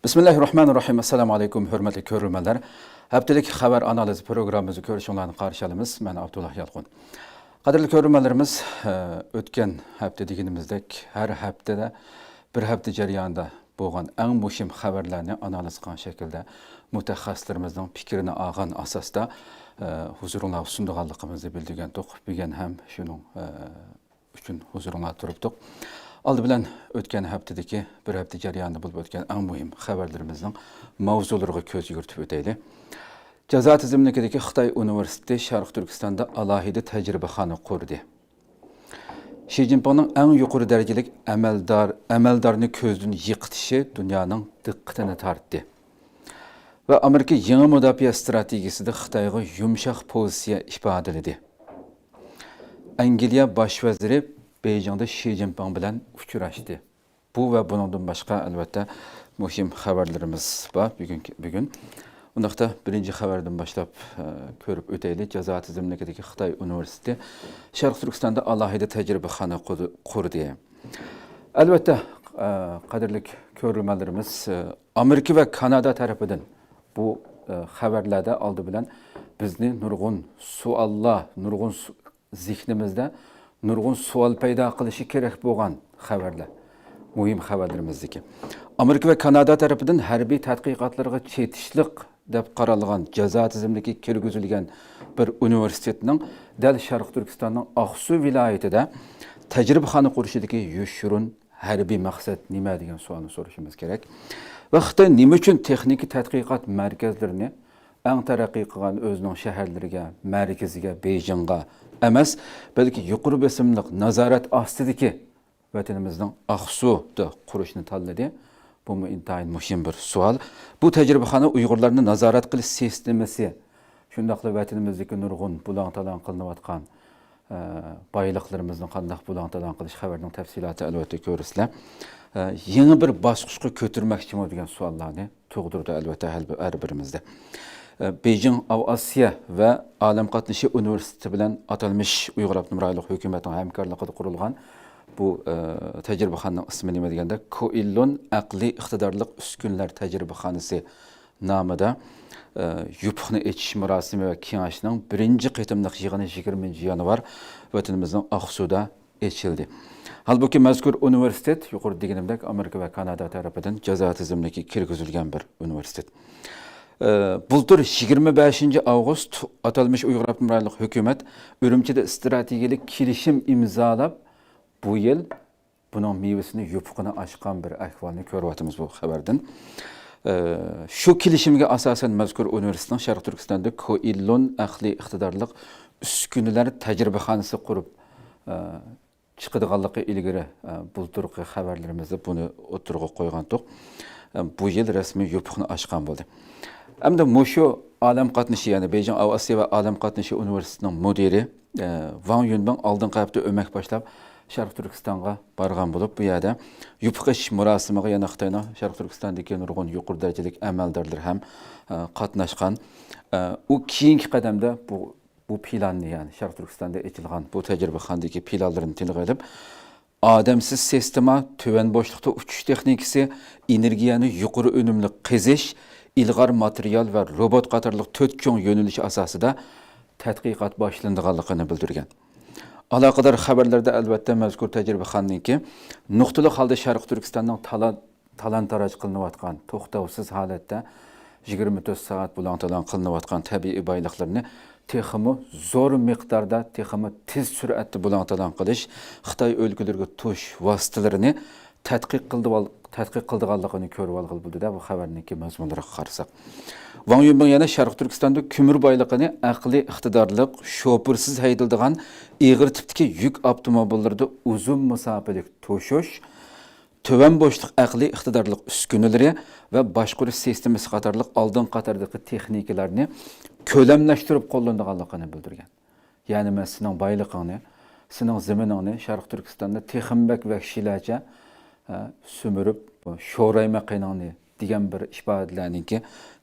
Bismillahirrahmanirrahim. Assalamu alaykum, hurmatli ko'ruvchilar. Haftalik xabar analizi programmamizni ko'rishinglarni qarshi olamiz. Men Abdullah Yalqun. Qadrli ko'ruvchilarimiz, o'tgan hafta deganimizdek, har haftada bir hafta jarayonida bo'lgan eng muhim xabarlarni analiz qilgan shaklda mutaxassislarimizning fikrini olgan asosda huzuringizga sundiganligimizni bildirgan to'q bilgan ham shuning uchun huzuringizga turibdik. Aldı bilan o'tgan haftadagi bir hafta jarayonida bo'lib o'tgan eng muhim xabarlarimizning mavzulariga ko'z yuritib o'taylik. Jazo tizimidagi Xitoy universiteti Sharq Turkistonda alohida tajribaxona qurdi. Xi Jinpingning eng yuqori darajalik amaldorni ko'zdan yiqitishi dunyoning diqqatini tortdi. Va Amerika yangi mudofaa strategiyasida Xitoyga yumshoq pozitsiya ifodaladi. Angliya bosh vaziri Beijing'da Xi Jinping bilan uchrashdi. Bu va bundan boshqa albatta muhim xabarlarimiz bor bugun. Undaqda birinchi xabardan boshlab ko'rib o'taylik. Jazo tizimidagi Xitoy universiteti Sharq Turkistonda alohida tajribaxona qurdi. Albatta qadrli ko'ruvchilarimiz Amerika va Kanada tarafidan bu xabarlarda oldi bilan bizni nurg'un savollar, nurg'un zihnimizda nurg'un savol paydo qilishi kerak bo'lgan xabarlar. Muhim xabarlarimizdagi. Amerika va Kanada tarafidan harbiy tadqiqotlarga chetishliq deb qaralgan jazo tizimidagi kirgizilgan bir universitetning dal Sharq Turkistonning Oqsu viloyatida tajribaxona qurishidagi yo'shurun harbiy maqsad nima degan savolni so'rashimiz kerak. Va Xitoy nima uchun texnik tadqiqot markazlarini eng taraqqiy qilgan o'zining shaharlariga, markaziga, Beijingga emas, balki yuqori besimliq nazorat ostidagi vatanimizning Oqsuda qurishni tanladi. Bu intayin muhim bir savol. Bu tajribaxona Uyg'urlarni nazorat qilish sistemasi, shundaqla vatanimizdagi nurg'un bulang-talang qilinayotgan boyliqlarimizni qanday bulang-talang qilish xabarining tafsiloti albatta ko'rsizlar. Yangi bir bosqichga ko'tarmoqchimi degan savollarni tug'dirdi albatta har birimizda. Beijing Avasiya va Olam qatnashi universiteti bilan atalmish Uyg'ur Abnum rayonlik hukumatning hamkorligida qurilgan bu tajribaxonaning ismi nima deganda Koillon aqliy iqtidorli uskunlar tajribaxonasi nomida yupuqni echish murosimi va kengashining birinchi qitimliq yig'ini 20 yanvar vatanimizning Oqsuda echildi. Halbuki mazkur universitet yuqori deganimdek Amerika va Kanada tarafidan jazo tizimiga kirgizilgan bir universitet. Bultur 25 Avgust atalmış Uyghur Abnum rayonlik hukumat Ürümçi'de stratejik kelishim imzolab bu yil buning mevasini yupuqini ochgan bir ahvolni ko'ryapmiz bu xabardan. Shu kelishimga asosan mazkur universitetning Sharq Turkistonda Koillon aqliy iqtidorli uskunalar tajribaxonasi qurib chiqadiganligi ilgari bulturqi xabarlarimizda buni o'tirg'a qo'ygandik. Bu yil rasmiy yupuqni ochgan bo'ldi. Hamda Mosho Olam qatnashi, ya'ni Beijing Avasiya va Olam qatnashi universitetining mudiri Wang Yunbing oldingi hafta o'mak boshlab Sharq Turkistonga borgan bo'lib, bu yerda yupiqish murosimiga yana Xitoyning Sharq Turkistondagi nurg'un yuqori darajalik amaldorlar ham qatnashgan. U keyingi qadamda bu planni, ya'ni Sharq Turkistonda echilgan bu tajribaxonadagi planlarni tilga olib, odamsiz sistema, tuvan bo'shliqda uchish texnikasi, energiyani yuqori unumli qizish, ilg'or material va robot qatorliq 4 cho'ng yo'nalish asosida tadqiqot boshlanganligini bildirgan. Aloqador xabarlarda albatta mazkur tajribaxonaniki nuqtali holda Sharq Turkistonning talon-taroj qilinayotgan, to'xtovsiz holatda 24 soat bulang-talang qilinayotgan tabiiy boyliqlarni texmi zo'r miqdorda, texmi tez sur'atda bulang-talang qilish, Xitoy o'lkalariga tush vositalarini tadqiq qildiganligini ko'rib olgan bo'ldi-da bu xabarniki mazmunlariga qarasak. Wang Yunbing yana Sharq Turkistonda ko'mir boyligini aqliy iqtidorli, shofirsiz haydaladigan ig'ir tipdagi yuk avtomobillarda uzun masofalik to'shish, tuvan bo'shliq aqliy iqtidorli uskunalari va boshqarish sistemasi qatorliq oldin qatordagi texnikalarni ko'lamlashtirib qo'llanganligini bildirgan. Ya'ni men sizning boyligingni, sizning zaminingni Sharq Turkistonda texmbak vahshiylarcha sömürüp sho'rayma qiynani degan bir ifodalarniki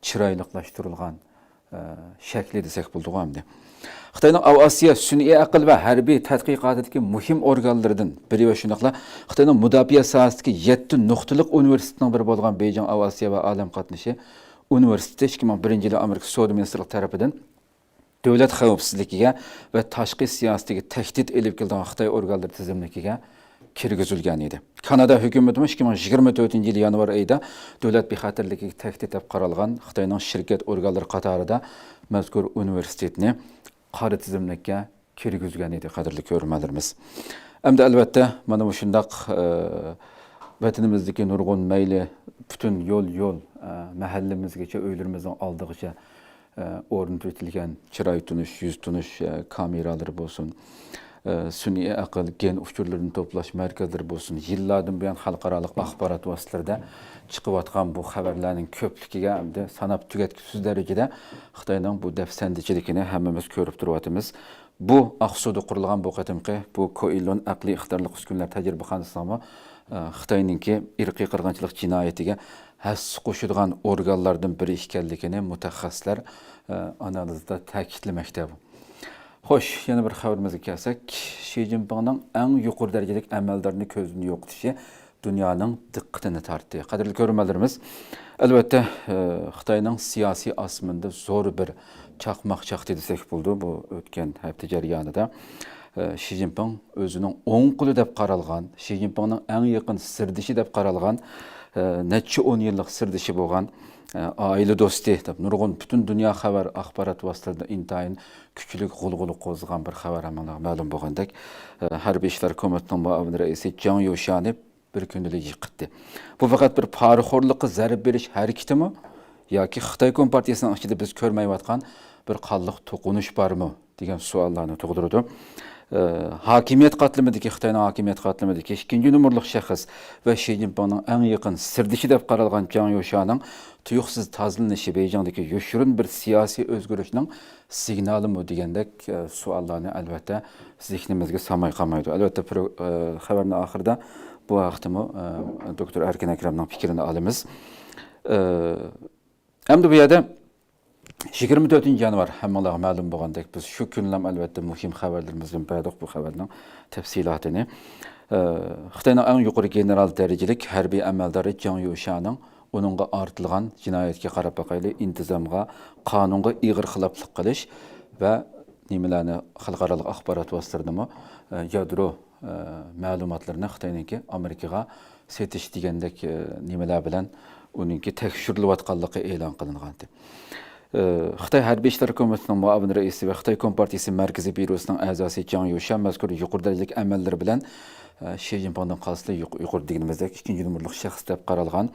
chiroyliqlashtirilgan shakli desak bo'ladi endi. Xitoyning Avasiya sun'iy aql va harbiy tadqiqotidagi muhim organlaridan biri va shundoqla Xitoyning mudofaa sohasidagi 7 nuqtaliq universitetning biri bo'lgan Beijing Avasiya va olam qatnashi universiteti 2001-yili Amerika Savdo ministrligi tarafidan davlat xavfsizligiga va tashqi siyosatiga tahdid elib kelgan Xitoy organlari tizimligiga kirgizilgan edi. Kanada hukumati 2024-yil yanvar oyida davlat bexatarligiga tahdid deb qaralgan Xitoyning shirkat organlari qatorida mazkur universitetni qora tizimlikka kirgizgan edi, qadrli ko'ruvchilarimiz. Hamda albatta mana bu shundaq vatanimizdagi nurg'un mayli butun yo'l mahallamizgacha, uylarimizning oldig'icha o'rnatilgan chiroy tunish, yuz tunish kameralari bo'lsin, sun'iy aql gen uchurlarini to'plash markazlari bo'lsin, yillardan buyon xalqaro axborot vositalarida chiqayotgan bu xabarlarning ko'pligiga hamda sanab tugatgisiz darajada Xitoyning bu dafsandichiligini hammamiz ko'rib turyapmiz. Bu Aqsuda qurilgan bu qatimqi bu Koilon aqliy ixtiyorlik uskunlar tajribaxonasida Xitoyninki irqiy qirg'inchilik jinoyatiga hassi qo'shadigan organlardan biri ekanligini mutaxassislar analizda ta'kidlamoqda. Xo'sh, yana bir xabarimizga kelsak, Xi Jinpingning eng yuqori darajalik amaldorni ko'zini yo'qotishi dunyoning diqqatini tortdi. Qadrli ko'ruvchilarimiz, albatta Xitoyning siyosiy osmonida zo'r bir chaqmoq chaqdi desak bo'ldi bu o'tgan hafta jarayonida. Xi Jinping o'zining o'ng qo'li deb qaralgan, Xi Jinpingning eng yaqin sirdishi deb qaralgan, necha 10 yillik sirdishi bo'lgan oila do'sti deb nurg'un butun dunyo xabar axborot vositalarida intayin kuchli g'ulg'ula qo'zg'agan bir xabar ma'lum bo'lgandek, harbiy ishlar komitetining muavin raisi Zhang Youshani bir kundalik yiqitdi. Bu faqat bir poraxo'rlikqa zarb berish harakatimi yoki Xitoy Kompartiyasining ichida biz ko'rmayotgan bir qonliq to'qinish bormi degan savollarni tug'dirdi. Hakimiyet qatlamidagi Xitoyning hakimiyet qatlamidagi ikkinchi numurli shaxs va Xi Jinpingning eng yaqin sirdishi deb qaralgan Zhang Youshaning tuyuqsiz tozalanishi Beijingdagi yoshirin bir siyosiy o'zgarishning signalimi degandek savollarni albatta zihnimizga samay qolmaydi. Albatta xabarning oxirida bu haqda doktor Erkin Akramning fikrini olamiz. Hamda bu yerda 24 yanvar hammalarga ma'lum bo'lgandek biz shu kunlam albatta muhim xabarlarimizdan biridir bu xabarning tafsilotini. Xitoyning eng yuqori general darajalik harbiy amaldori Zhang Youshaning uningga ortilgan jinoyatga qarab boqayli intizomga, qonunga ig'ir xiloflik qilish va nimalarni xalqaro axborot vositalarida yadro ma'lumotlarni Xitoyningki Amerikaga setish degandek nimalar bilan uningki tekshirilayotganligi e'lon qilingandi. Xitoy harbiy ishlar komitetining muavin raisi va Xitoy Kompartiyasi markaziy byurosining a'zosi Zhang Yousha mazkur yuqori darajalik amallari bilan Xi Jinpingning qarshisida yuqori deganimizdek ikkinchi numurli shaxs deb qaralgan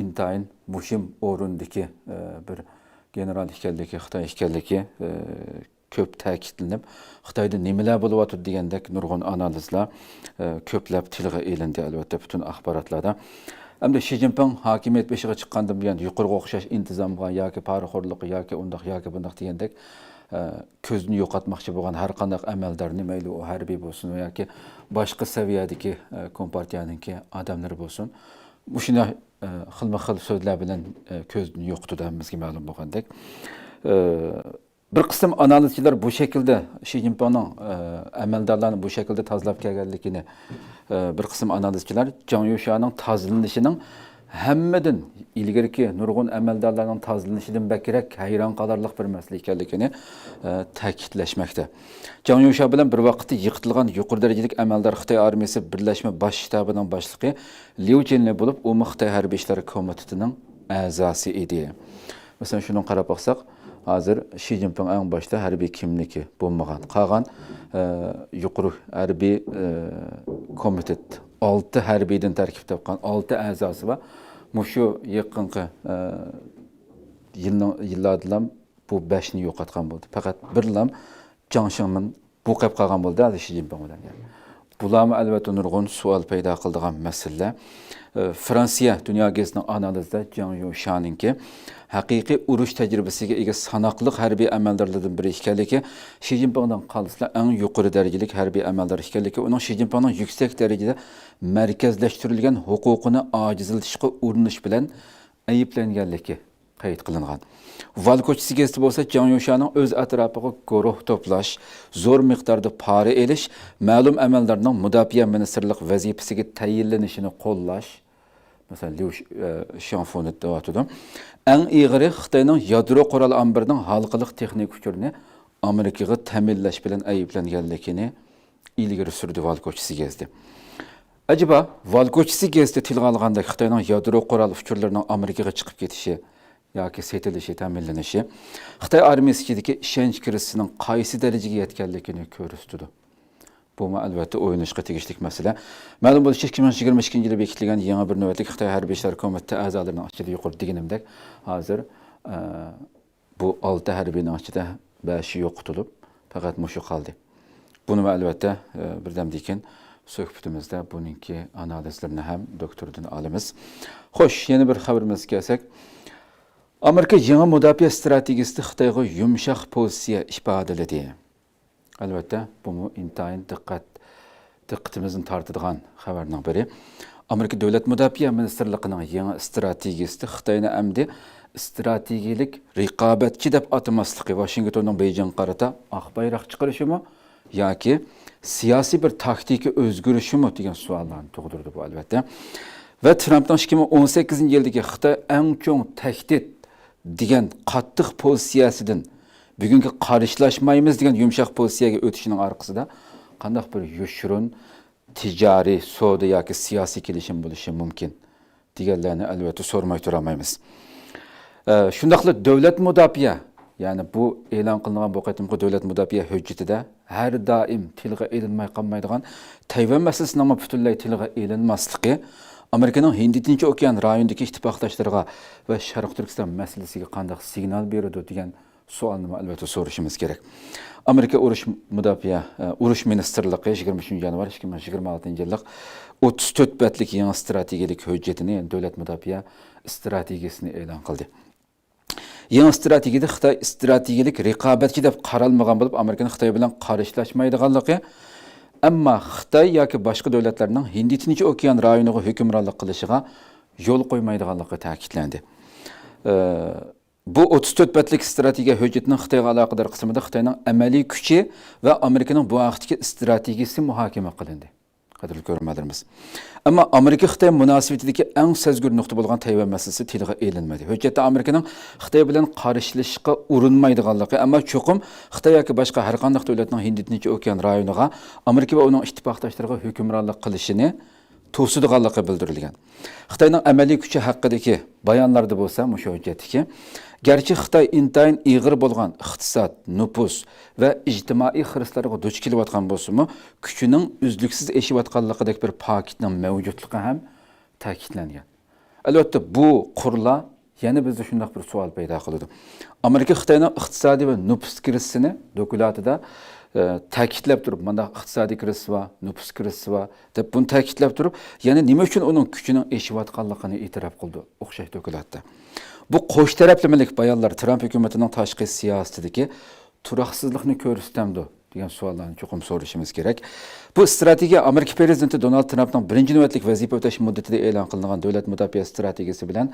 intayin muhim o'rindagi bir general ekanligi, Xitoy ekanligi ko'p ta'kidlanib, Xitoyda nimalar bo'lyapti degandek nurg'un analizlar ko'plab tilga ilindi albatta butun axborotlarda. Hamda Xi Jinping hakimiyet beshiga chiqqandan buyon yuqoriga o'xshash intizomga yoki poraxo'rlikqa yoki undaq yoki bundaq degandek ko'zni yo'qotmoqchi bo'lgan har qanday amaldorni mayli u harbiy bo'lsin yoki boshqa saviyadagi kompartiyaningki odamlari bo'lsin, bu shunday xilma-xil so'zlar bilan ko'zni yo'qotganimizga ma'lum bo'lgandek. Bir qism analizchilar bu şekilde Xi Jinpingning amaldorlarni bu şekilde tozalab kelganligini bir qism analizchilar Zhang Youshaning tozalanishining hammadan ilgariki nurg'un amaldorlarning tozalanishidan bakrak hayron qolarlik bir masala ekanligini ta'kidlashmoqda. Zhang Yousha bilan bir vaqtda yiqitilgan yuqori darajalik amaldor Xitoy armiyasi birlashma bosh shtabining boshlig'i Liu Jinli bo'lib, u Xitoy harbiy ishlar komitetining a'zosi edi. Masalan, shuni qarab baxsak, hozir Xi Jinping eng boshda harbiy kimligi bo'lmagan, qolgan yuqori harbiy komitet 6 harbiydan tarkib topgan 6 a'zosi va mushu yaqinqi yillardan bu 5 ni yo'qotgan bo'ldi. Faqat bir lam Jiang Zemin bu qilib qolgan bo'ldi Xi Jinping bilan. Bularni albatta nurg'un savol paydo qiladigan masala. Fransiya dunyo gazetining analizida Zhang Youshaningki haqiqiy urush tajribasiga ega sanoqli harbiy amaldorlardan biri ekanligi, Xi Jinpingdan qolsa eng yuqori darajalik harbiy amaldor ekanligi, uning Xi Jinpingning yuksak darajada markazlashtirilgan huquqini ojizlatishga urinish bilan ayblanganligi qayd qilingan. Val ko'chisi geziti bo'lsa, Jiang Yushanning o'z atrofiga guruh to'plash, zo'r miqdorda pora elish, ma'lum amaldorning mudofaa ministrlik vazifasiga tayinlanishini qo'llash, masalan, Liu Xiaofuni deyotdi. Eng ig'iri Xitoyning yadro qurol ombirining halqiliq texnik uchurini Amerikaga ta'minlash bilan ayblanganligini ilgari surdi Val ko'chisi gezdi. Acaba Val ko'chisi geziti tilga olganda Xitoyning yadro qurol uchurlarining Amerikaga chiqib ketishi yoki setilishi ta'minlanishi Xitoy armiyasidagi ishonch kirishisining qaysi darajaga yetganligini ko'rsatdi. Bu albatta o'yinishga tegishli masala. Ma'lum bo'lishicha 2022 yilda bekitilgan yangi bir navbatlik Xitoy harbiy ishlar komiteti a'zolarining ichida yuqori deganimdek, hozir bu 6 harbiyning ichida 5 yo'qotilib, faqat mushu qoldi. Buni albatta birdamdan keyin suhbatimizda buningki analizlarini ham doktordan olamiz. Xo'sh, yana bir xabarimizga kelsak, Amerika yangi mudofaa strategiyasida Xitoyga yumshoq pozitsiya ifodaladi. Albatta, bu intayin diqqatimizni tortadigan xabarning biri. Amerika Davlat mudofaa ministrligining yangi strategiyasida Xitoyni amdi strategik raqobatchi deb atamasligi Washingtonning Beijing qarata oq bayroq chiqarishimi yoki siyosiy bir taktika o'zgarishimi degan savollarni tug'dirdi bu albatta. Va Trumpning 2018-yildagi Xitoy eng chong tahdid degan qattiq pozitsiyasidan bugungi qarishilashmaymiz degan yumshoq pozitsiyaga o'tishining orqasida qanday bir yoshirun tijoriy, savdo yoki siyosiy kelishim bo'lishi mumkin deganlarni albatta so'ramay turolmaymiz. Shundaqla davlat mudofaa, ya'ni bu e'lon qilingan bu qatimqi davlat mudofaa hujjatida har doim tilga ilinmay qolmaydigan Tayvan masalasining butunlay tilga ilinmasligi Amerikaning Hind-Tinch okean rayonidagi ittifoqdoshlariga va Sharq Turkiston masalasiga qanday signal beradi degan savolni albatta so'rashimiz kerak. Amerika urush ministrligi 23 yanvar 2026-yillik 34 betlik yangi strategik hujjatini, davlat mudofaa strategiyasini e'lon qildi. Yangi strategiyada Xitoy strategik raqobatchi deb qaralmagan bo'lib, Amerikaning Xitoy bilan qarishilashmaydiganligi, ammo Xitoy yoki boshqa davlatlarning Hind-Tinch okean rayoniga hukmronlik qilishiga yo'l qo'ymaydiganligi ta'kidlandi. Bu 34 betlik strategiya hujjatining Xitoyga aloqador qismida Xitoyning amaliy kuchi va Amerikaning bu vaqtdagi strategiyasi muhokama qilindi. Qadrli ko'ruvchilarimiz. Ammo Amerika Xitoy munosabatidagi eng sezgir nuqta bo'lgan Tayvan masalasi tilga elinmadi. Hujjatda Amerikaning Xitoy bilan qarishilishga urinmaydiganligi, ammo cho'qim Xitoy yoki boshqa har qanday davlatning Hind-Tinch okean rayoniga Amerika va uning ittifoqdoshlariga hukmronlik qilishini to'sadiganligi bildirilgan. Xitoyning amaliy kuchi haqidagi bayonlarda bo'lsa, mushu hujjatdagi garchi Xitoy intayin ig'ir bo'lgan iqtisod, nüfus va ijtimoiy xiristlarga duch kelayotgan bo'lsa-mu, kuchining uzluksiz eshiyotganligidek bir paketning mavjudligi ham ta'kidlangan. Albatta, bu qurlar yana bizda shunday bir savol paydo qiladi. Amerika Xitoyning iqtisodiy va nüfus kirisini dokumentida ta'kidlab turib, mana iqtisodiy kiris va nüfus kirisi va deb buni ta'kidlab turib, yana nima uchun uning kuchining eshiyotganligini e'tirof qildi o'xshash dokumentda. Bu qo'sh taraflamalik bayonlar Trump hukumatining tashqi siyosatidagi turaqsizlikni ko'rsatamdi degan savollarni cho'qim so'rashimiz kerak. Bu strategiya Amerika prezidenti Donald Trumpning birinchi navbatlik vazifa o'tash muddatida e'lon qilingan davlat mudofaa strategiyasi bilan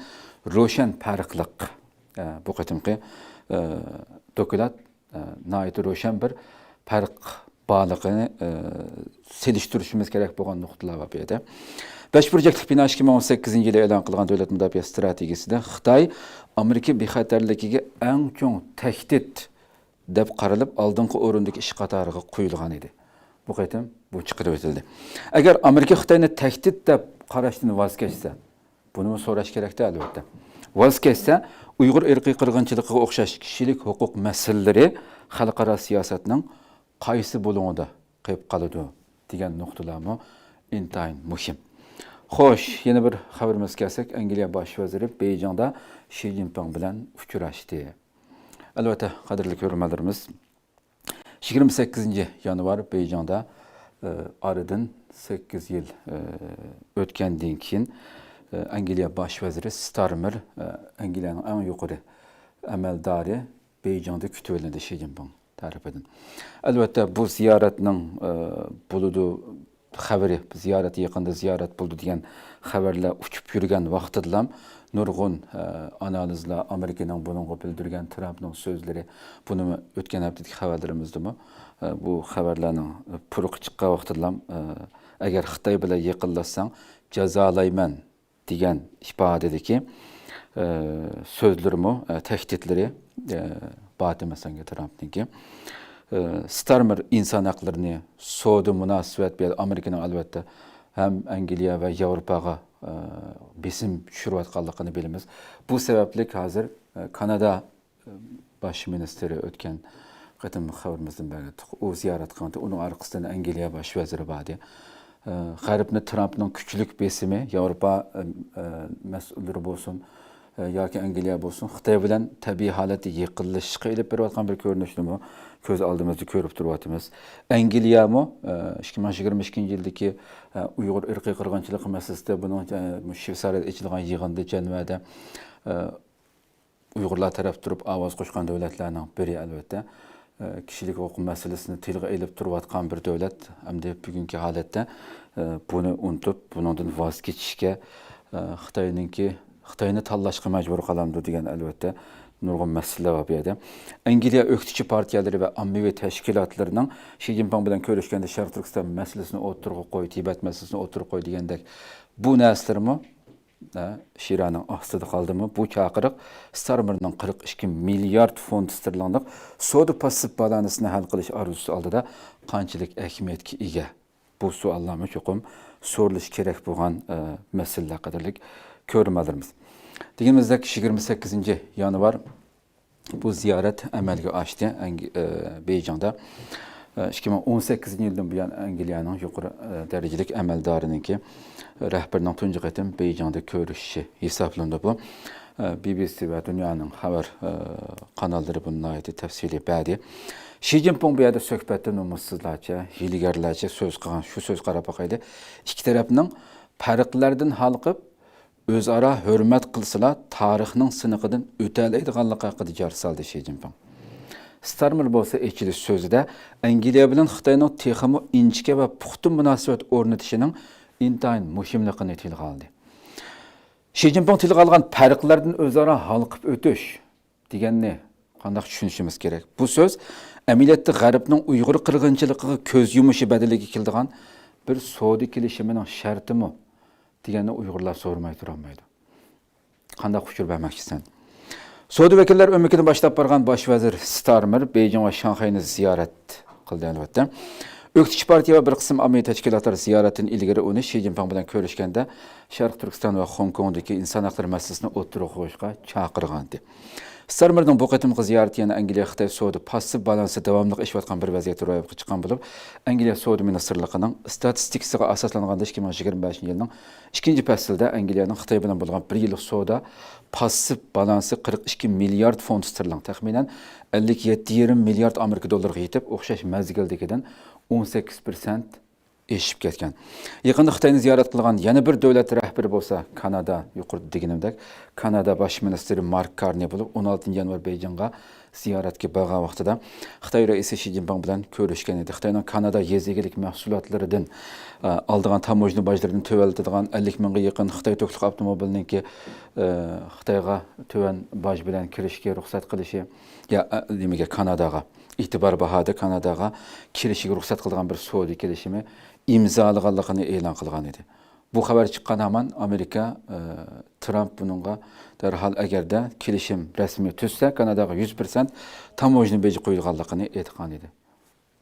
ro'shan farqliq. Bu qatimqi dokument nihoyat ro'shan bir farq borligini selishtirishimiz kerak bo'lgan nuqtalar bor bu yerda. 5 projektlik bino 2018-yilda e'lon qilingan davlat mudofaa strategiyasida Xitoy Amerika bexatarligiga eng chong tahdid deb qaralib, oldingi o'rindagi ish qatoriga qo'yilgan edi. Bu qatim bu chiqarib o'tildi. Agar Amerika Xitoyni tahdid deb qarashdan voz kechsa, buni so'rash kerak-da albatta. Voz kechsa, Uyg'ur irqiy qirg'inchiligiga o'xshash kishilik huquq masalalari xalqaro siyosatning qaysi bo'lumida qolib qoladi degan nuqtalarmi intayin muhim. Xo'sh, yana bir xabarimizga kelsak, Angliya bosh vaziri Beijingda Xi Jinping bilan uchrashdi. Albatta, qadrli ko'ruvchilarimiz, 28-yanvar Beijingda oradan 8 yil o'tgandan keyin Angliya bosh vaziri Starmer, Angliyaning eng yuqori amaldori Beijingda kutib olindi Xi Jinping tarafidan. Albatta, bu ziyoratning buludu xəbəri ziyaret yaqında ziyaret buldu degan xəbərlər uçub yürüyen vaqtidlam nurgun analizler Amerika'nın bununla bildirgen Trump'ın sözleri bunu ötken haftaki xəbərlərimizdi mi? Bu xəbərlərin puruq çıqqan vaqtidlam eğer Xitay bilan yaqinlashsang jazolayman degan ifodadagi sözlerimi, tehditleri batı Trump'nınki. Starmer insan haklarını soğudu münasebet bir Amerika'nın elbette hem Angliya ve Avrupa'ya besim düşürüyotganligini bilamiz. Bu sebeplik hazır Kanada baş ministeri ötken qatim xabarimizdan beri o ziyaret qildi. Onun arkasından Angliya baş vaziri badi. G'arbni Trump'ның küçülük besimi Avrupa mas'ullari bo'lsin yoki Angliya bo'lsin Xitoy bilan tabiiy holatda yiqilishga ilib berayotgan bir ko'rinishni ko'z oldimizda ko'rib turyapmiz. Angliyami 2022-yildagi Uyg'ur irqiy qirg'inchiligi masalasida buning Shveysariyada ochilgan yig'inda janvada Uyg'urlar taraf turib ovoz qo'shgan davlatlarning biri albatta. Kişilik hüquq meselesini tilga elib turayotgan bir davlat hamda bugungi holatda buni unutib bundan voz kechishga Xitoyni tanlashga majbur qilamdi degan albatta nurg'un masalalar bor bu yerda. Angliya o'qituvchi partiyalari va ommaviy tashkilotlarining Xi Jinping bilan ko'rishganda Sharq Turkiston masalasini o'tirg'a qo'y, Tibet masalasini o'tirg'a qo'y degandek bu narsalarmi Şiranın astida qaldimi? Bu chaqiriq Starmerning 42 milliard funt sterlinlik soda passiv balansini hal qilish arzusi oldida qanchalik ahamiyatga ega? Bu savollarga cho'qim so'ralish kerak bo'lgan masalalar qadarlik ko'rmalarimiz. Deganimizdek 28 yanvar bu ziyorat amalga oshdi Beyjingda. 2018 yıldan bu yan Angliyaning yuqori darajalik amaldorininki rahbarining tunji qatim Beyjingda ko'rishi hisoblanadi bu. BBC va dunyoning xabar kanallari bundan tafsili berdi. Xi Jinping bu yerda suhbatda numussizlarcha, hiylagarlarcha so'z qilgan, shu so'z qarab boqaydi. Ikki tarafning farqlardan halqib o'zaro hurmat qilsalar, tarixning siniqidan o'talaydiganligi haqida jar soldi Xi Jinping. Starmer bo'lsa echilish so'zida Angliya bilan Xitoyning texmi inchga va puxta munosabat o'rnatishining intayin muhimligini tilga oldi. Xi Jinping tilga olgan farqlardan o'zaro halqib o'tish deganni qanday tushunishimiz kerak? Bu so'z amaliyotda G'arbning Uyg'ur qirg'inchiligiga ko'z yumishi badaliga keladigan bir savdo kelishimining shartimi deganni Uyg'urlar so'ramay turolmaydi. Qanday ushur bermoqchisan? Savdo vakillar ömrükini başlap bargan baş vazir Starmer Beijing ve Şanghay'ni ziyaret qildi albatta. O'qituvchi partiya va bir qism ommaviy tashkilotlar ziyoratini ilgari uni Xi Jinping bilan ko'rishganda Sharq Turkiston va Hong Kongdagi inson huquqlari masalasini o'tirib qo'yishga chaqirgandi. Starmerning bu qatimqi ziyarati yana Angliya Xitoy savdo passiv balansi davomli ishlayotgan bir vaziyat ro'yobga chiqqan bo'lib, Angliya savdo ministrligining statistikasiga asoslangan 2025-yilning 2-faslida Angliyaning Xitoy bilan bo'lgan 1 yillik savdo passiv balansi 42 milliard funt sterling, taxminan 57,5 milliard Amerika dollariga yetib, o'xshash mazgildagidan 18% eshib ketgan. Yaqinda Xitoyni ziyorat qilgan yana bir davlat rahbari bo'lsa, Kanada, yuqorida deganimdek, Kanada bosh ministri Mark Carney bo'lib, 16 yanvar Beyjingga ziyoratga borgan vaqtida Xitoy raisi Xi Jinping bilan ko'rishgan edi. Xitoyning Kanada yezigilik mahsulotlaridan oldigan tamojni bojlarini tövaltadigan 50 mingga yaqin Xitoy to'kliq avtomobilniki Xitoyga tövan boj bilan kirishga ruxsat qilishi ya nimaga Kanadaga e'tibor bahoda Kanadaga kirishga ruxsat qilgan bir savdo kelishimi imzolaganligini e'lon qilgan edi. Bu xabar chiqqan hamon Amerika Trump bununla derhal agarda kelishim rasmiy tuzsa Kanadaga 100% tamojni beji qo'yilganligini aytgan edi.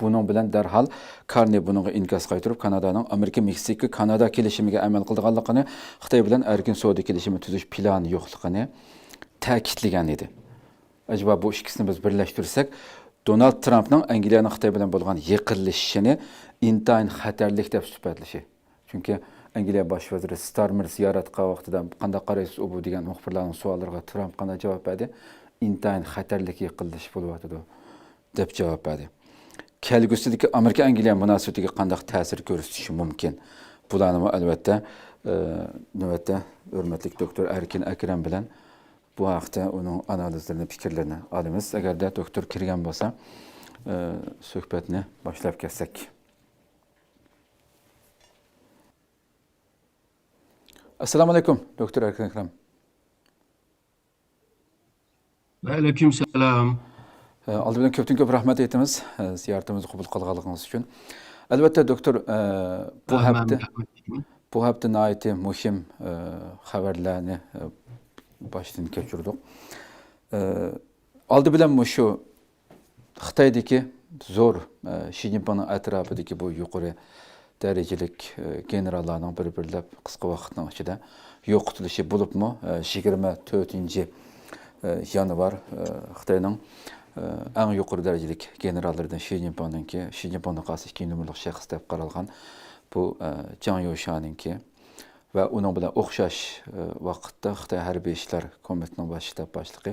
Bunun bilan derhal Carney bununla inkas qaytarib Kanadaning Amerika Meksika Kanada kelishimiga amal qilganligini, Xitoy bilan erkin savdo kelishimi tuzish plani yo'qligini ta'kidlagan edi. Acaba bu ikisini biz birlashtirsak Donald Trump'ның Angliyaning Xitoy bilan bo'lgan yaqinlashishini intayin xatarlik deb sifatlashi. Chunki Angliya bosh vaziri Starmer ziyorat qilgan vaqtida qanday qaraysiz bu degan muxbirlarning savollariga Trump qanday javob berdi? Intayin xatarlik yaqinlashish bo'lyotdi deb javob berdi. Kelgusidagi Amerika Angliya munosabatiga qanday ta'sir ko'rsatishi mumkin? Bularni albatta navbatda hurmatli doktor Erkin Akram bilan bu haqda onun analizlerini, fikirlerini alamiz. Agarda doktor kirgan bo'lsa, suhbatni boshlab ketsak. Assalomu alaykum, doktor Erkin Akram. Aleykümselam. Aldı bilan ko'pdan-ko'p rahmat aytamiz ziyoratimizni qabul qilganligingiz uchun. Albatta doktor, bu Ben hafta rahmet edeyim. bu hafta nihoyatda muhim xabarlarni boshdan kechirdik. Aldı bilan shu Xitoydagi zo'r Xi Jinpingning atrofidagi bu yuqori darajalik generallarning bir-birlab qisqa vaqtning ichida yo'qotilishi bo'libmi 24-yanvar Xitoyning eng yuqori darajalik generallaridan Xi Jinpingning qarshi 2 nomerlik shaxs deb qaralgan bu Zhang Youxianinki va uning bilan o'xshash vaqtda Xitoy harbiy ishlar komitetining bosh shtab boshlig'i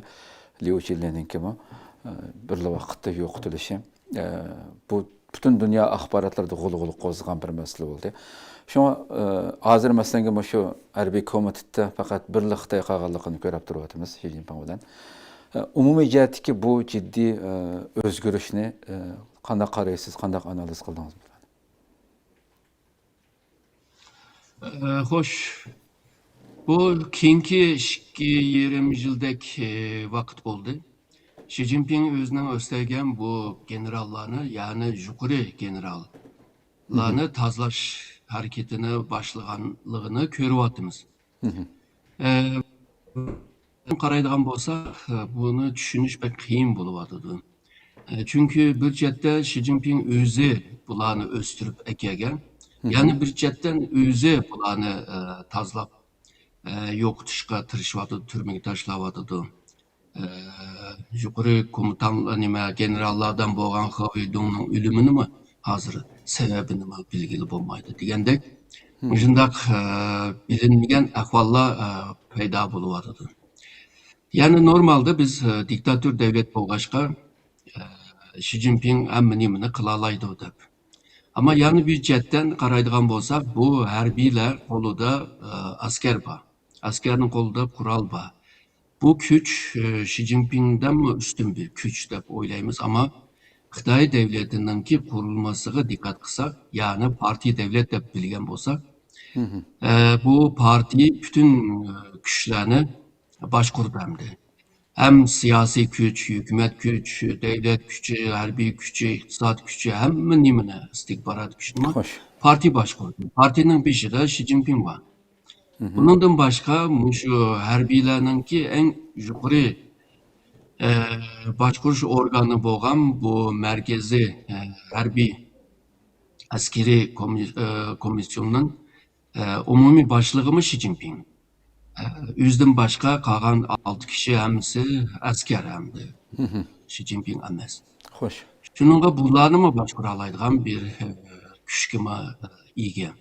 Liu Jileninki bir vaqtda yo'qotilishi bu butun dunyo axborotlarida g'ulg'ula qo'zg'agan bir masala bo'ldi. Shunga hozir masalan shu harbiy komitetda faqat bir Xitoy qolganligini ko'rib turyapmiz Xi Jinping bilan. Umumiy jihatdagi bu jiddiy o'zgarishni qanday qaraysiz, qanday analiz qildingiz? Hoş. Bu keyinki 20 yildek vaqt bo'ldi. Xi Jinping o'zining o'stirgan bu generallarni, ya'ni yuqori generallarni tozalash hareketini başlaganligini ko'ryapmiz. Qaraydigan bo'lsak, buni tushunish pek qiyin bo'lyotdi. Çünkü bir chetda Xi Jinping o'zi bularni o'stirib ekegan, ya'ni bir chetdan o'zi bularni tozalab yo'qotishga tirishyapti, turmaga tashlayapti. Yuqori komutanlar nima generallardan bo'lgan Xoveydo'ning o'limini hozir sababi nima belgili bo'lmaydi degandek, shundoq bilinmagan ahvollar paydo bo'lyapti. Yani normalde biz diktatör devlet bo'lg'achqa Xi Jinping hamma nimani qila oladi deb. Ama yani bir chetdan qaraydigan bo'lsak, bu harbiylar qo'lida askar bor. Askarning qo'lida qurol bor. Bu kuch Xi Jinpingdan üstün bir kuch deb o'ylaymiz, ama Xitoy davlatiningki qurilmasiga diqqat qilsak, ya'ni partiya davlat deb bilgan bo'lsak, bu partiya bütün kuchlarni boshqurdi hamdi. Hem siyasi güç, hükümet güç, devlet gücü, harbiy gücü, iqtisod gücü, hamma nimani istihbarat gücünü parti boshqurdi. Partining beshida Xi Jinping bor. Bundan başka şu harbiylarninki eng yuqori boshqurish organi bo'lgan bu markaziy harbiy askeri komisyonning umumiy boshlig'i Xi Jinping. O'zidan boshqa qolgan 6 kishi hammasi askar hamdi. Xi Jinping emas. Xo'sh. Shuningga bularni boshqara oladigan bir kuchga ega.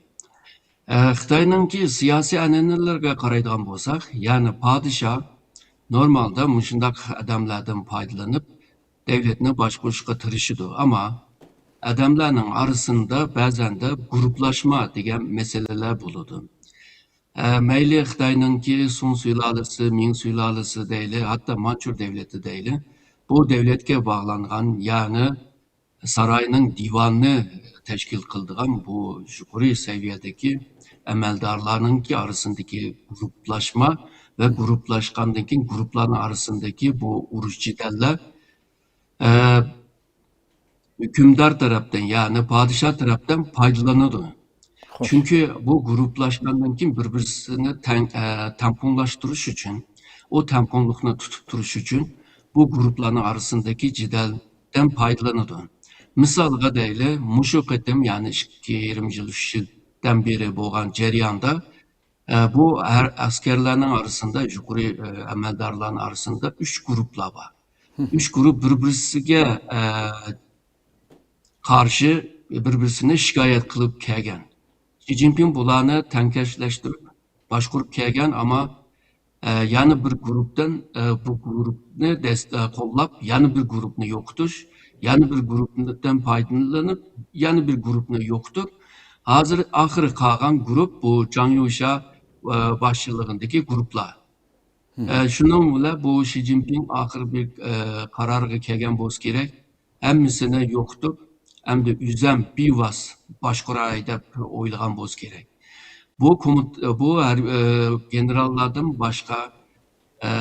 Xitoyninki siyosiy an'analarga qaraydigan bo'lsak, ya'ni podshoh normalda shunday odamlardan foydalanib davlatni boshqarishga tirishadi, ama odamlarning orasida ba'zan guruhlashma degan masalalar bo'ladi. Mayli Xitoyninki Sun sülalesi, Ming sülalesi deyli, hatta Manchur devleti deyli, bu devletke bağlangan, yani sarayının divanını teşkil kıldıgan bu yuqori seviyedeki emeldarlarınki arasındaki gruplaşma ve gruplaşkandaki grupların arasındaki bu uruş cideller hükümdar taraftan, yani padişah taraftan faydalanıyordu. Çünkü bu gruplaşmandan kim birbirini tamponlaştırış için, o tamponlukunu tutup duruş için bu grupların arasındaki cidelden faydalanıyordu. Misalga değil, muşu qetim, yani 20 yıl, 3 yıldan beri bo'lgan jarayonda bu askerlerin arasında, yuqori emeldarların arasında 3 gruplar var. 3 grup birbirisiga karşı birbirisini şikayet kılıp kelgan. Xi Jinping bularni tankashlaştırib boshqurib kelgan, ama yana bir grupdan bu grupni qo'llab, yana bir grupni yo'qotish, yana bir grupdan foydalanib, yana bir grupni yo'qotib, hozir oxiri qolgan grup bu Zhang Youxia boshchiligidagi gruplar. Shuning bilan bu Xi Jinping oxir bir qarorga kelgan bo'lsa kerak, hammasini yo'qotib, hem de üzem bivas boshqaray deb o'ylagan bo'lsa kerak. bu generallardan başka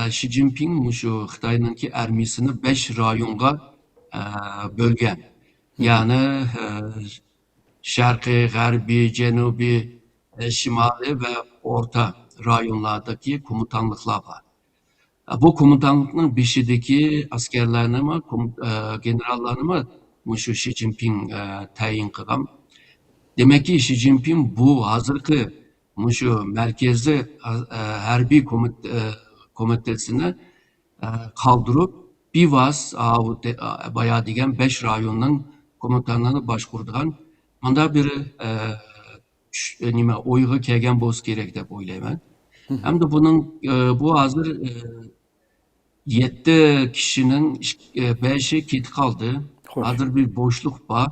Xi Jinping şu Xitay'ınki armiyasını 5 rayonga bölgen. Yani Şarkı, Garbi, Cenubi, Şimali ve Orta rayonlardaki komutanlıklar var. Bu komutanlıkların beşideki askerlerini mi, generallarını mı şu Xi Jinping tayin kılgan. Demek ki Xi Jinping bu hazırki şu merkezli harbiy komitesini kaldırıp bir vas bayağı degen 5 rayonun komutanlarını başkurduğun manda bir nime oyğu kelgen bolsa gerek dep oylayman. Hem de bunun bu hazır 7 kişinin 5'i kit kaldı. Hoş. Hazır bir boşluk var.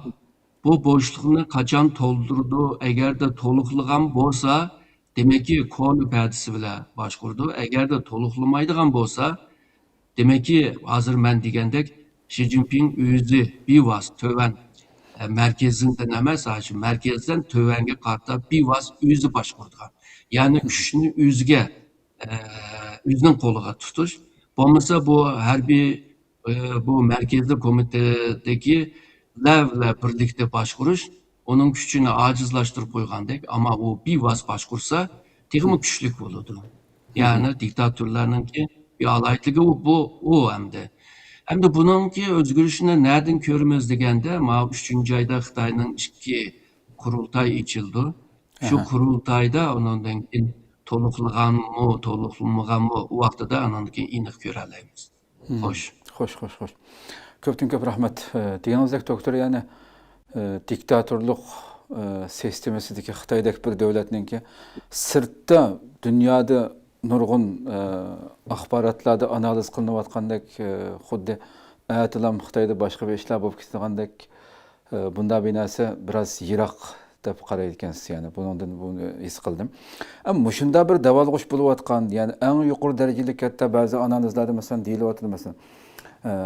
Bu boşluğunu kaçan doldurdu. Eğer de toluqlıgan bolsa, demek ki konu perdisi bile başkurdu. Eğer de toluqlamaydigan bolsa, demek ki hazır ben degендek Xi Jinping özü bir vas töven merkezinden emas, merkezden tövenge karta bir vas özü başkurdugan. Yani küşünü özge özünün koluga tutuş. Bolmasa bu her bir bu merkezli komitedeki levle birlikte başkuruş onun gücünü acizlaştırıp koygandek ama o bir vas başkursa tegimi güçlük boludu. Yani diktatörlerinki bir alaytlığı o hem de bununki özgürlüğüne nereden körümüz degende ama 3. ayda Xitay'nın 2 kurultay içildi. Şu kurultayda onundan toluqlıgan mı, toluqlamagan mı o vaqtida ananki iniq görələyimiz. Hoş. Hoş, hoş, hoş. Köptün köp rahmet. Degenimizdek doktor yani diktatörlük sistemesideki Xitay'daki bir devletninki sırtta dünyada nurgun axbaratlarda analiz kılınıvatqandek xuddi ayetilam Xitay'da başka bir işler bolup ketgandek bunda binası biraz yirak dep qaraydı ekansiz yani bunu his qildim. Ama shunda bir davolg'ish bo'layotgan, yani eng yuqori darajali katta ba'zi analizlarda masalan deyilyapti masalan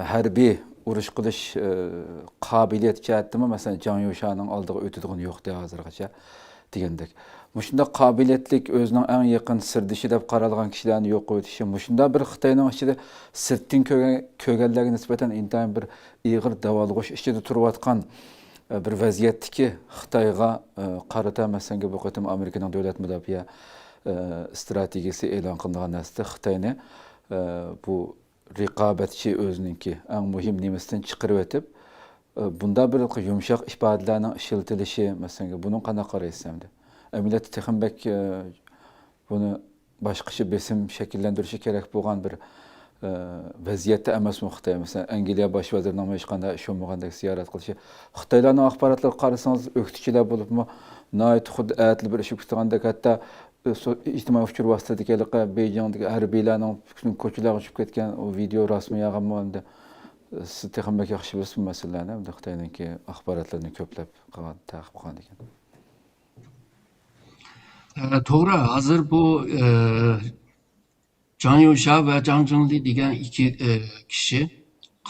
harbiy urush qilish qobiliyat jihatdami masalan Jiang Yushaning oldiga o'tadigan yo'q de hozirgacha degandek. Shunda qobiliyatlik o'zining eng yaqin sirdishi deb qaralgan kishilarni yo'q qo'yishi, shunda bir Xitoyning ichida sirtdan ko'rganlarga nisbatan intayin bir ig'ir davolg'ish ichida turayotgan bir vaziyatdiki Xitoyga qarata masalan bu qatam Amerikaning davlat mudofaa strategiyasi e'lon qilingan narsa Xitoyni bu raqobatchi o'zininki eng muhim nimasidan chiqarib o'tib bunda bir yumshoq ifodalarning ishlatilishi masalan buni qanday qaraysiz endi? Millet texmbek bunu boshqacha besim shakllantirishi kerak bo'lgan bir vaziyatda emasmi Xitoy? Mesela Angliya bosh vazirining hech qanday ish olmagandek ziyorat qilishi. Xitoylarning axborotlarini qarasangiz o'qituvchilar bo'libmi, noit xuddi atli bir ish o'qitgandek, hatto ijtimoiy uchur vositadagi Beijingdagi harbiylarning ko'chalarga chiqib ketgan o video rasmi yog'imi endi siz texmbek yaxshi bilasiz masalalarni, endi Xitoyningki axborotlarni ko'plab taqib qilgan ekan. Doğru. Hazır bu Jiang Yusha ve Zhang Zhengli degen iki kişi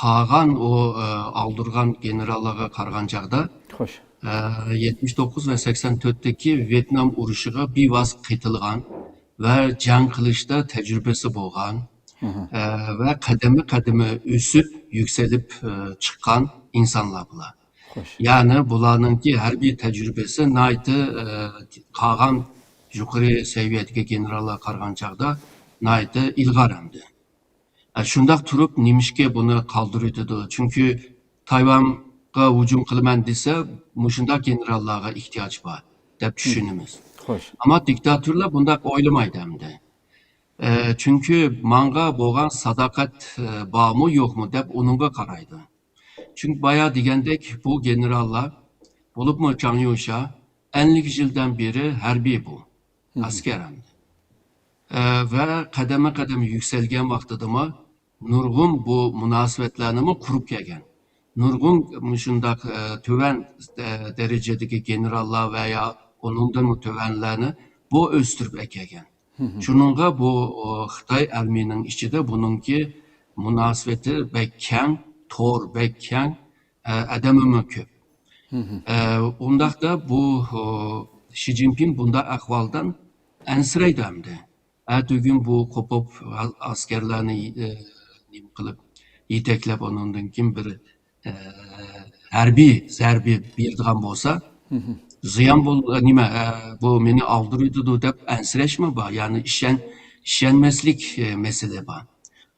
Kağan o aldırgan generallara kargan çağda Hoş. 79 ve 84'teki Vietnam uruşuğa bir vas kıtılgan ve can kılıçta tecrübesi bolgan ve kademe üsüp yükselip çıkan insanlar bular. Hoş. Yani bularınki her bir tecrübesi nayti Kağan yukarı seviyedeki generallar kargan çağda nayti ilgar emdi. Şundak turup nimişke bunu kaldırıyordu. Çünkü Tayvan'a hücum kılman dese muşundak generallara ihtiyaç var dep düşünümüz. Hoş. Ama diktatörler bundak oylamaydı emdi. Çünkü manga boğan sadakat bağ mı yok mu dep onunla karaydı. Çünkü bayağı digendek bu generallar bulup mu Jiang Yusha 50 yıldan beri harbiy bu. Asker emdi. Ve kademe yükselgen vaxtıda mı nurgun bu münasebetlerini mi kurup gelgen. Nurgun şundak töven derecedeki generallar veya onundan mı tövenlerini bu östürüp ekegen. Şununla bu Xitay elminin içinde bununki münasebeti bekken, tor bekken edememe köp. Ondaq da bu Xi Jinping bunda ahvaldan ensireydi hem de. Ertügün bu kopup askerlerini neyim kılıp yiteklep onundan kim bir e, harbiy zerbi berdigan bolsa ziyan nime bu meni aldırıydı dep ensireshme ba yani işenmeslik mesele ba.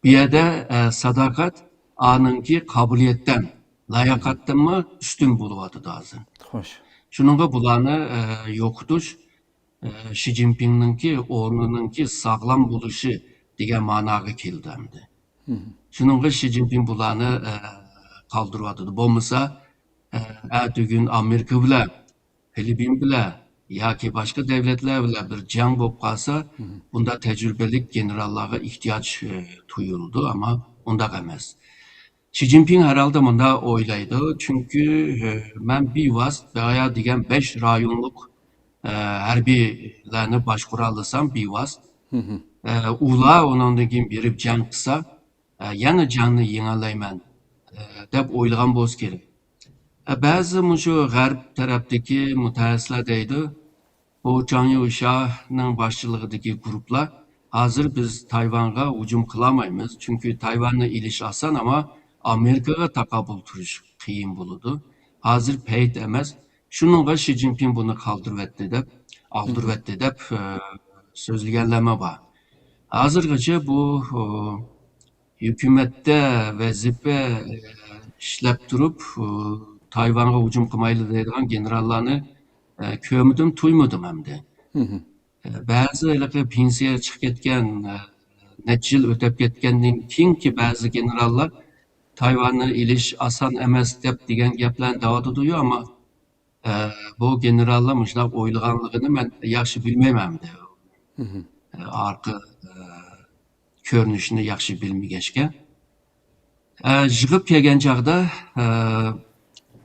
Bir yerde sadakat anınki kabiliyetten, layakattan mı üstün buluvadı dazı. Hoş. Şununla bulanı yokutuş Xi Jinping'ninki o'rninninki sağlam buluşu degan ma'noga keldi hamdi. Shuningga Xi Jinping bularni qoldiryotdi. Bo'lmasa, ertaga Amerika bilan, Filippin bilan yoki boshqa davlatlar bilan bir jang bo'lib qolsa, bunda tajribali generallarga ehtiyoj tuyuldi, ammo undaq emas. Xi Jinping herhalde bunda o'ylaydi, chunki men bevosita boya degan 5 rayonlik harbiylarni boshqara olsam bevosita ular undan keyin berib jang qilsa yana jangni yengalayman deb o'ylagan bo'lsa kerak. Ba'zi shu g'arb tarafdagi mutaxassislar deydi, bu Zhang Youxianing boshchiligidagi guruhlar hozir biz Tayvanga hujum qilolmaymiz, chunki Tayvanni ilish oson, ammo Amerikaga taqobil turish qiyin bo'ladi. Hozir payt emas. Shuningga Xi Jinping buni aldırıverdi deb so'zlaganlar bor. Hozirgacha bu hukumatda vazifa ishlab turib Tayvanga hujum qilmaydi deydigan generallarni ko'rmadim, tuymadim hamda. Ba'zi pensiya chiqib ketgan, necha yil o'tib ketgandan keyinki ba'zi generallar Tayvanni ilish oson emas deb degan gaplarni davodidiyu, ammo bu generallar shunday o'ylaganligini men yaxshi bilmayman. Arqa ko'rinishini yaxshi bilmagachga. Yig'ib kelgan chog'da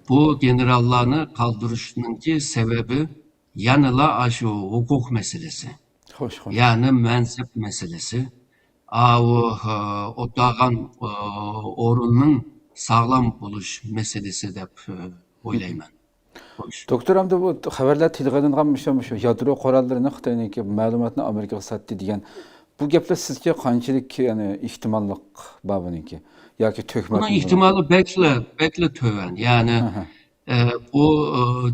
bu generallarni qoldirishninki sababi yanıla shu huquq masalasi. Hoş, hoş. Yani mansab masalasi. O'tag'an o'rinning sağlam bo'lish masalasi deb o'ylayman. Doktor hamda bu xabarlar tilg'alingan shu yadro qurollarini Xitoyniki ma'lumotni Amerikaga sotdi degan bu gaplar sizga qanchalik yani ehtimollik bor buniki yoki to'kmak? Bunun ihtimali bekle töven. Yani bu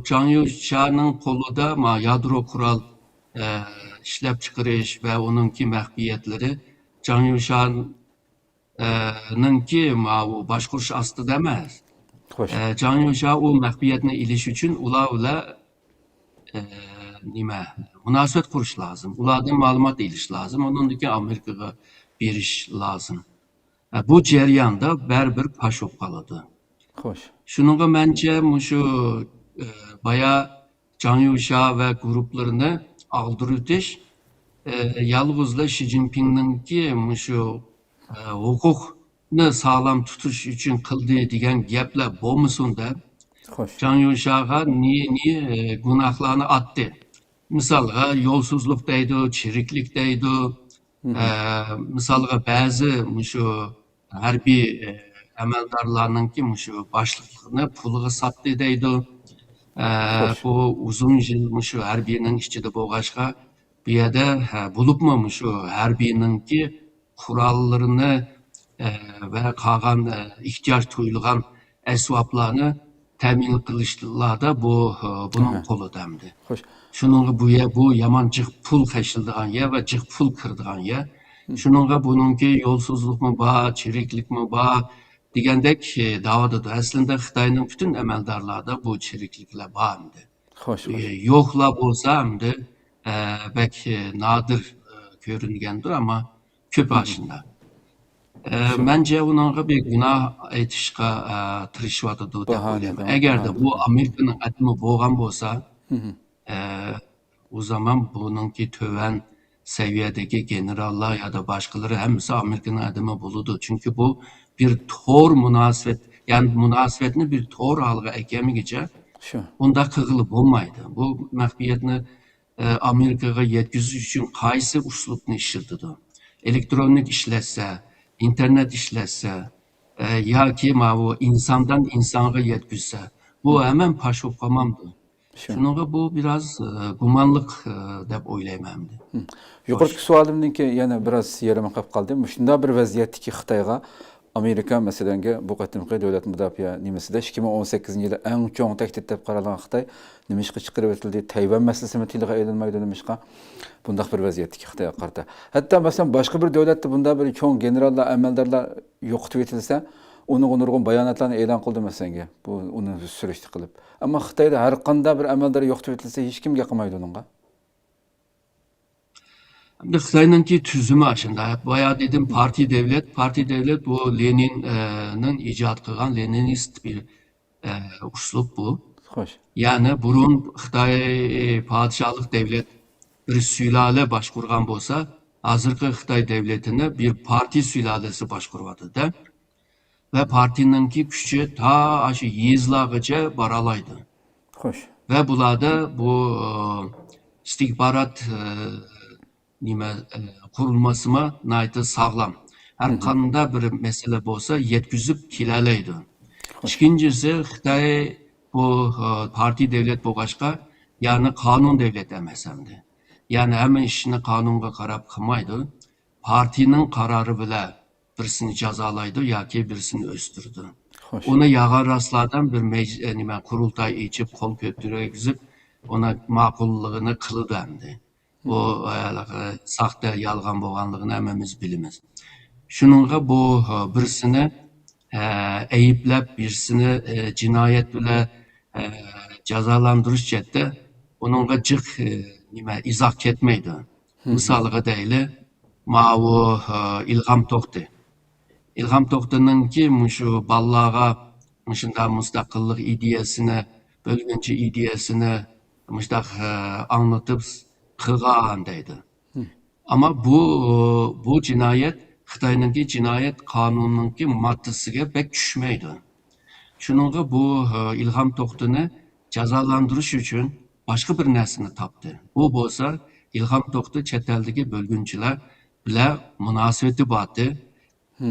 Zhang Youxianing qo'lida yadro qural ishlab chiqarish va uningki maxfiyatlari Zhang Youxianingki boshqurish ostida emas. Zhang Youxia o maxfiyatni ilish uchun ular bilan munosabat qurish lozim. Ulardan ma'lumot ilish lozim. Undan keyin Amerikaga berish lozim. Bu jarayonda baribir pash bo'lib qoladi. Xo'sh. Shuningga mencha shu baya Zhang Youxia va guruhlarini aldırıtish yolg'izla Xi Jinpingninki shu huquqni sağlam tutush uchun qildi degan gaplar bo'lmasin deb Zhang Youxiaga ni gunohlarni atdi. Misalga yo'lsizlik deydi, chiriklik deydi. Misalga ba'zi shu harbiy amaldorlarninki shu boshliqni puliga sotdi deydi. Bu uzun yil shu harbiyning ichida bo'lg'achqa bu yerda bo'libmi shu harbiyninki qurollarini ve qolgan ehtiyoj tuyulgan asboblarni ta'min qilishlarda bunun qo'lida hamdi. Shuningga bu yomon jiq pul qashildigan yer va jiq pul kirdigan yer. Shuningga buningki yo'lsizlikmi bor, chiriklikmi bor degandek da'vodir. Aslında Xitoyning butun amaldorlarida bu chirikliklar bor hamdi. Yo'qlar bo'lsa hamdi belki nadir ko'ringandir, ammo ko'p aslında. Bence bununla bir günah etişka tırışvadı dep o'ylayman. Eğer de bu Amerika'nın adımı bo'lgan bo'lsa, o zaman bununki töven seviyedeki generallar ya da başkaları hemsi Amerika'nın adımı buludu. Çünkü bu bir tor münasebet, yani münasebetini bir tor halga ekemigice onda kığılıp olmaydı. Bu mahfiyetini Amerika'ya yetkisi için qaysi uslubni işletidi. Elektronik işletse, internet işletse, ya ki bu insandan insana yetkizse, bu hemen paş olmamdı. Şununla bu biraz gumanlık deb o'ylayman. Yuqorqi sualimninki yana biroz yarım qolib qoldi. Shunda bir vaziyatdagi Xitoyga Amerika masalanga bu qatimqi davlat mudofaa nimasida 2018-yili eng cho'ng tahdid deb qaralgan Xitoy nima ishga chiqarib o'tildi? Tayvan masalasini tilga aylanmaydi nima ishqa? Bundaq bir vaziyatdagi Xitoyga qarata. Hatto masalan boshqa bir davlatda bunda bir cho'ng generallar, amaldorlar yo'qitib etilsa, uni nurg'un bayonotlarni e'lon qildi masalanga. Bu uni surishti qilib. Ammo Xitoyda har qanday bir amaldor yo'qitib etilsa, hech kimga qilmaydi unga. Xitoyninki tuzumi aslında. Bayağı dedim parti devlet. Parti devlet bu Lenin'in icat qilgan Leninist bir uslup bu. Xo'sh. Yani burun Xitoy padişahlık devlet bir sülale başkurgan bolsa, hazırki Xitoy devletini bir parti sülalesi başkurvadı. Ve partininki küçü ta aşı yezlağıca baralaydı. Xo'sh. Ve bulada bu istihbarat kurulmasıma naiti sağlam. Her kanında bir mesele bolsa yetkizip kilaleydi. İkincisi Xitoy bu parti devlet boğaçqa, yani kanun devlet emesemdi. Yani hemen işini kanunga qarab qilmaydi. Partinin kararı bile birisini cazalaydı yoki birisini östürdü. Xo'sh. Onu yağar rastlardan bir kurultay içip kol köptürüp ona makullığını kılıdı emdi. Bu saxta yalğan bolğanlığını hemmemiz bilimiz. Şununla bu birisini eyüplep, birisini cinayet bile cezalandırış cette onunla cık izah ketmeydi. Misalıga deyli, mavu İlham Tohti. İlham Tohti'nin ki şu ballağa şunda müstakillik ideyasını, bölgünçü ideyasını müştak anlatıp kılgan deydi. Ama bu cinayet Xitoyninki cinayet kanuninki maddesiga pek düşmeydi. Şununla bu İlham Tohti'ni cezalandırış için başka bir nersini tapdı. Bu bolsa İlham Tohti chet eldagi bölgünçüler bile münasebeti bardı.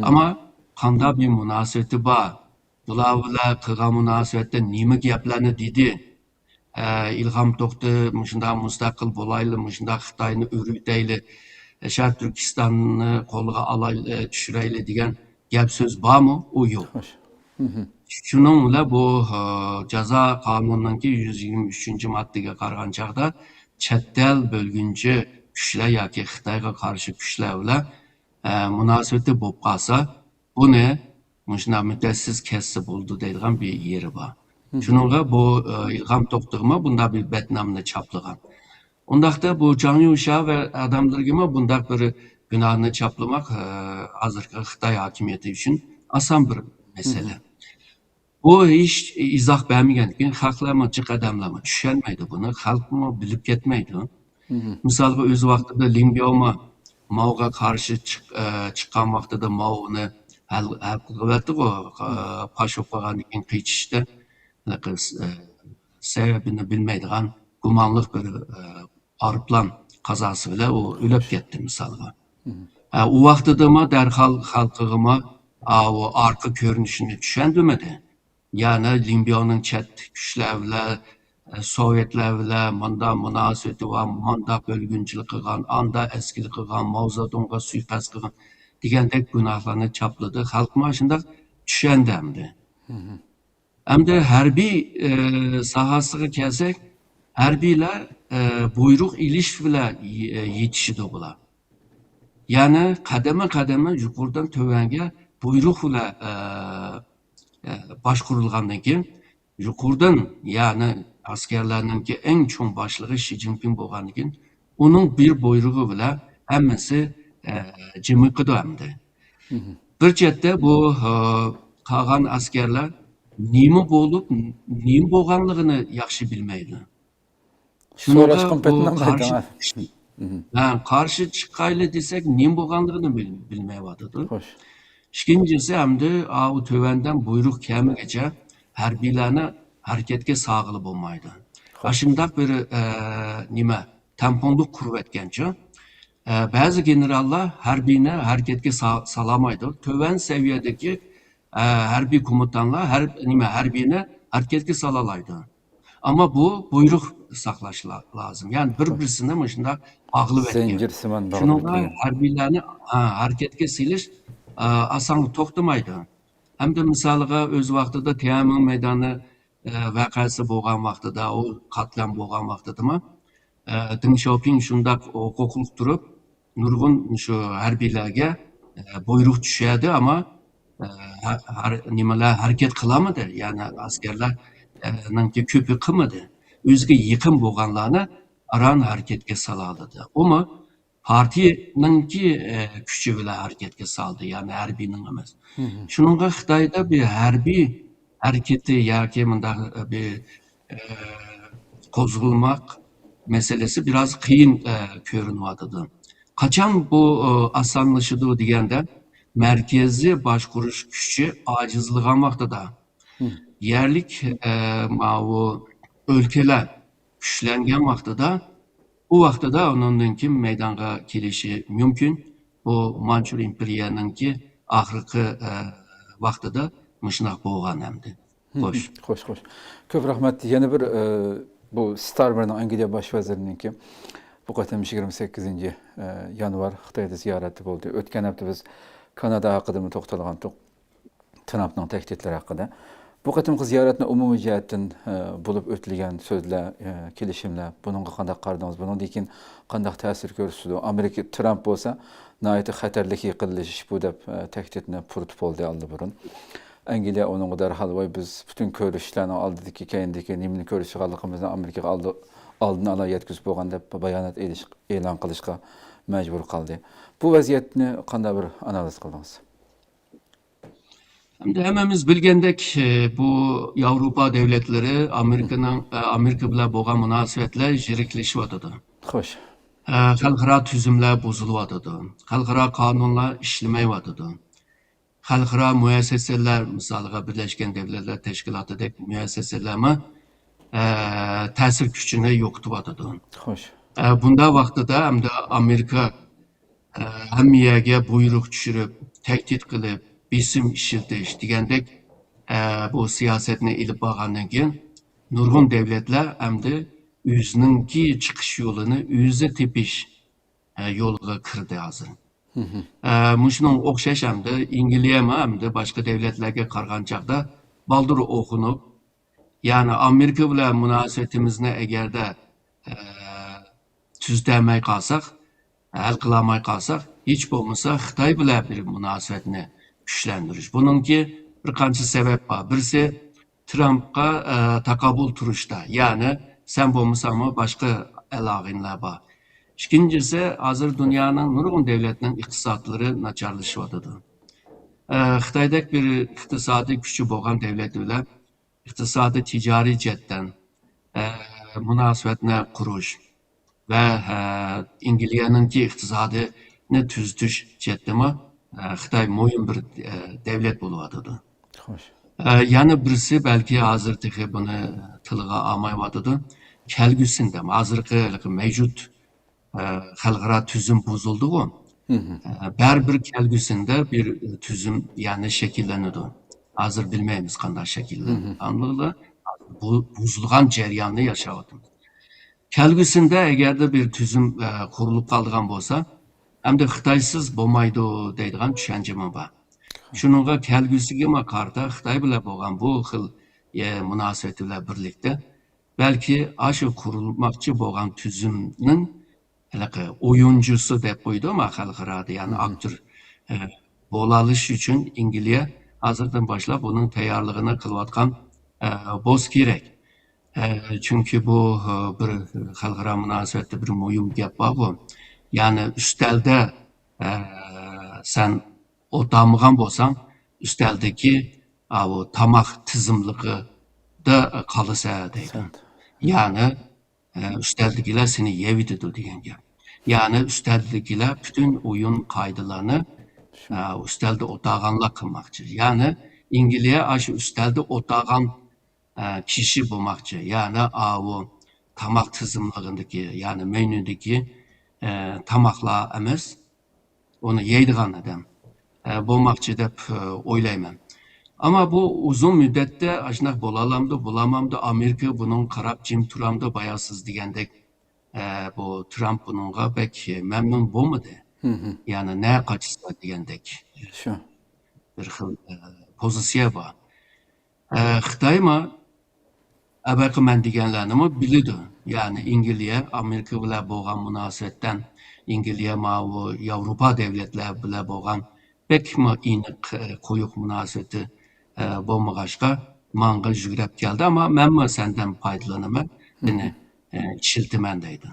Ama qanday bir münasebeti bar? Bular bilan qilgan münasebetde nima gaplarni dedi? İlham Tohti shunday mustaqil bo'layli, shunday Xitoyni o'rgitayli, Sharq Turkiston'ni qo'lga alayli, tushirayli degan gap so'z bormi? U yo'q. Şunun bilan bu jazo qonunininki 123-moddasiga qaragan chaqda chet el bölgünçü kuchlar yoki Xitoyga qarshi kuchlar bilan munosabati bo'lib qolsa, buni shunday muddatsiz kessi bo'ldi deydigan bir yeri bor. Shunga bu İlham Tohti'ga bunda bir betnamni chaplagan. Undaqda bu Zhang Yusha ve adamlarga bundaq bir günahını chaplamak hozirgi Xitoy hokimiyati uchun oson bir mesele. Bu hiç izah bermegen keyin xalqlarma jiq adamlarma tushunmaydi buni, xalqmi bilib ketmaydi. Misalga o'z vaqtida Limbioma Mao'ga qarshi chiqqan vaqtida Mao'ni hal qilib pashib qolgandan keyin qichishda sebebini bilmaydigan gumonliq bir aeroplan qazası bilan u o'lib ketdi misalga. U vaqtida darhol xalqig'ima o arka ko'rinishini tushundirmadi. Yani Libya'nın chet kuchlar bilan Sovyetlar bilan manda munosabati va manda bölgünçülük qilgan, anda eskilik qilgan, Mao Zedongga suiqasd qilgan degandek gunohlarni chapladı. Xalq mana shunday tushundi hamda. Hamda harbiy sohasiga kelsak, harbiylar buyruq ilish bilan yetishdi bular. Yani kademe yuqoridan tövanga buyruq bilan başkurulgandan keyin yuqoridan yani askerlarninki eng cho'ng boshlig'i Xi Jinping bo'lgandan keyin uning bir buyrug'i bilan hammasi jimiqidi hamda. Bir chetda bu qolgan askerlar nima bo'lib, nima bo'lganligini yaxshi bilmaydi. Qarshi chiqayli desak, nima bo'lganligini bilmayapti. İkincisi hamda o tövenden buyruk kelmegece harbiylarni hareketga sağılı bo'lmaydi. Aşındaq bir nima tamponluk kurib etgancha ba'zi generallar harbiyni hareketga salamaydi. Töven seviyedeki harbiy komutanlar harbiyni hareketga salalaydi. Ama bu buyruk saklaş lazım. Yani bir-birisine mışında bağlı etken. Zincirsimon bog'lab Şununla o'tilgan. harbiylarni hareketga silish oson to'xtamaydi. Hamda misaliga o'z vaqtida Tiananmen maydoni vaqasi bo'lgan vaqtida, o qatlam bo'lgan vaqtida Deng Xiaoping shundoq huquqliq turib, nurg'un shu harbiylarga buyruq tushadi, ammo nimalar harakat qilamidi, ya'ni askarlarninki ko'pi qilmadi. O'ziga yaqin bo'lganlarni aran harakatga soladi. Umi partiyaningki kuchi bilan harakatga soldi, ya'ni harbiyning emas. Shuningga Xitoyda bir harbiy harakati yoki bundaq bir qo'zg'almoq meselesi biraz qiyin ko'rinyotidi. Qachon bu osonlashadi deganda, markaziy boshqarish kuchi ojizlagan vaqtida, yerlik bu o'lkalar kuchlangan vaqtida, u vaqtida uningki maydonga kelishi mumkin. Bu Manchur imperiyaninki oxirgi vaqtida shunday bo'lgan hamdi. Xo'sh. Xo'sh. Ko'p rahmat. Yana bir bu Starmer'ning Angliya bosh vazirininki bu qatam 28 yanvar Xitoyda ziyarati bo'ldi. O'tgan hafta biz Kanada haqida to'xtalgan edik. Trumpning tahditlari haqida. Bu qatimki ziyoratni umumiy jihatdan bo'lib o'tilgan so'zlar, kelishimlar, buningga qanday qaradingiz? Buningdan keyin qanday ta'sir ko'rsatdi? Amerika Trump bo'lsa, nihoyat xatarli yiqilish bu deb tahdidni puritib oldi oldi burun. Angliya onun darhol voy biz bütün ko'rishlarning oldidagi keyindagi nimani ko'rishganligimizni Amerikaga oldini ola yetkazib bo'lgan deb bayonot e'lon qilishga majbur qildi. Bu vaziyatni qanday bir analiz qildingiz? Hammamiz bilgandek, bu Yevropa devletleri Amerika bilan bo'lgan munosabatlar ziriklashayotdi. Xo'sh. Xalqaro tuzumlar buzilyotdi. Xalqaro qonunlar ishlamayotdi. Xalqaro muassasalar, misoliga Birlashgan Davlatlar Tashkilotidagi muassasalarmi ta'sir kuchini yo'qotyotdi. Xo'sh. Bunda vaqtida hamda Amerika hammaga buyruq tushirib, tahdid qilib, besim ishiltish degandek bu siyosatni ilib borgandan keyin nurg'un davlatlar hamda o'zininki chiqish yo'lini o'zi tepish yo'liga kirdi hozir. Muşunun o'xshash hamda Angliya hamda boshqa davlatlarga qaragan chaqda baldur o'qinib, ya'ni Amerika bilan munosabatimizni agarda tuzlamay qolsak, hal qilmay qolsak, hech bo'lmasa Xitoy bilan bir munosabatni kuchlantirish. Buningki bir qancha sabab bor. Birisi Trumpga taqobil turishda, ya'ni sen bo'lmasangmi boshqa aloqalar bor. İkincisi, hazır dünyanın nurgun devletinin iktisadları naçarlaşıyordu. Xitoydagi bir iqtisodiy kuchi bo'lgan devlet bilan iqtisodiy ticari jihatdan munosabatni qurish va Angliyaninki iqtisodini tuzitish jihatdami Xitoy mo'yin bir davlat bo'lyotdi. Xo'sh. Yana birisi balki hozir buni tilga olmayotdi. Kelgusida hozirgi mavjud xalqaro tuzum buzildi-ku. Baribir kelgusida bir tuzum yani shakllanadi. Hozir bilmaymiz qanday shakllanadi. Anladingizmi? Bu buzilgan jarayonni yashayapmiz. Kelgusida agarda bir tuzum qurilib qolgan bo'lsa, hamda Xitoysiz bo'lmaydi deydigan tushuncha bor. Shuningga kelgusiga qarta Xitoy bilan bo'lgan bu xil munosabatlar birlikda balki shu qurilmoqchi bo'lgan tuzumning oyuncusu deb qo'ydim xalqaro, ya'ni aktyor bo'lalish uchun Angliya hozirdan boshlab uning tayyorligini qilayotgan bo'lishi kerak. Chunki bu bir xalqaro munosabatda bir muhim gap bor bu. Ya'ni ustalda sen o'tamagan bo'lsang, ustaldagi bu tomoq tizimligida qolsa deydi. Ya'ni ustaldagilar seni yevitadi degan gap. Ya'ni ustaldagilar bütün oyun qoidalarini ustalda o'tag'anlar qilmoqchi. Ya'ni Angliya shu ustalda o'tag'an kishi bo'lmoqchi. Ya'ni bu tomoq tizimligidagi, ya'ni menudagi tomoqlar emas, uni yeydigan odam bo'lmoqchi deb o'ylayman. Ama bu uzun müddette aşnak bolalamdı, bulamamdı. Amerika bunun qarab jim turamdı bayasız degandek bu Trump bununla pek memnun bo'lmadi. Yani ne kaçsa degandek Shu. bir xil pozitsiya bor. Xitoy mı Əvvəlki mən deganlarımı bilirdi. Yani İngiliyə, Amerika bilan bo'lgan munosabatdan İngiliyə bu Yevropa devletler bilan bo'lgan pekmi aniq qo'yiq munosabati bo'lmag'achqa manga yugurib keldi, ama men senden foydalanaman, seni ishiltiman deydi.